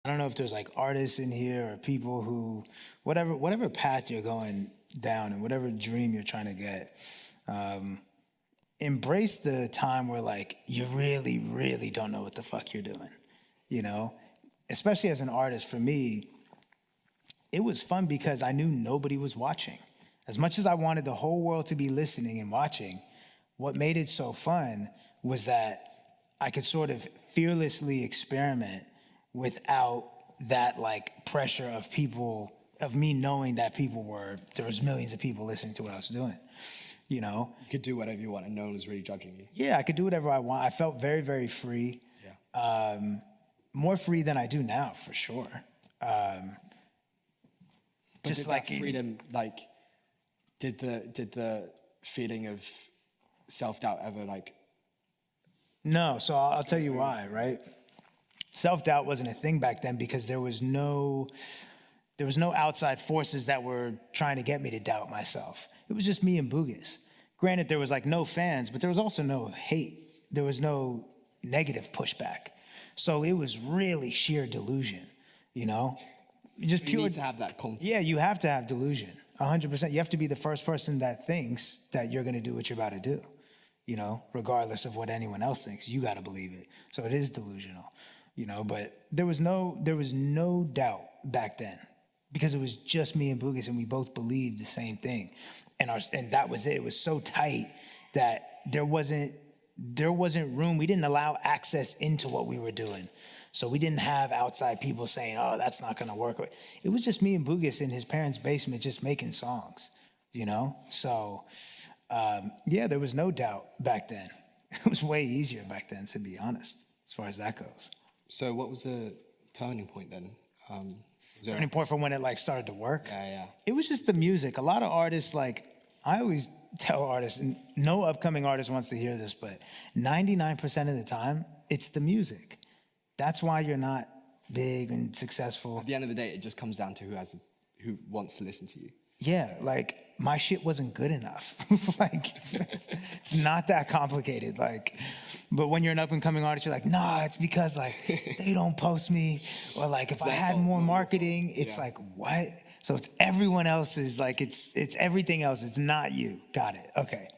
I don't know if there's like artists in here or people who, whatever path you're going down and whatever dream you're trying to get, um, embrace the time where like you really, really don't know what the fuck you're doing, you know? Especially as an artist, for me, it was fun because I knew nobody was watching. As much as I wanted the whole world to be listening and watching, what made it so fun was that I could sort of fearlessly experiment without that like pressure of people, of me knowing that there was millions of people listening to what I was doing, you know? You could do whatever you want and no one was really judging you. Yeah, I could do whatever I want. I felt very, very free. Yeah. More free than I do now, for sure. But Just did like that freedom, like, did the feeling of self-doubt ever, like... No, so I'll tell you why, right? Self-doubt wasn't a thing back then because there was no outside forces that were trying to get me to doubt myself. It was just me and Boogus. Granted, there was like no fans, but there was also no hate. There was no negative pushback. So it was really sheer delusion, you know? Just You need to have that confidence. Yeah, you have to have delusion, 100%. You have to be the first person that thinks that you're gonna do what you're about to do, you know, regardless of what anyone else thinks. You gotta believe it. So it is delusional, you know, but there was no doubt back then because it was just me and Boogus and we both believed the same thing. And that was it. It was so tight that there wasn't room. We didn't allow access into what we were doing. So we didn't have outside people saying, oh, that's not gonna work. It was just me and Boogus in his parents' basement just making songs, you know? So, yeah, there was no doubt back then. It was way easier back then, to be honest, as far as that goes. So what was the turning point then? Turning point from when it like started to work? Yeah. It was just the music. A lot of artists, like, I always tell artists, and no upcoming artist wants to hear this, but 99% of the time, it's the music. That's why you're not big and successful. At the end of the day, it just comes down to who wants to listen to you. Yeah, like my shit wasn't good enough. Like it's not that complicated. Like, but when you're an up and coming artist, you're like, nah, it's because like they don't post me, or like if I had more marketing, it's like what? So it's everyone else's. Like it's everything else. It's not you. Got it. Okay.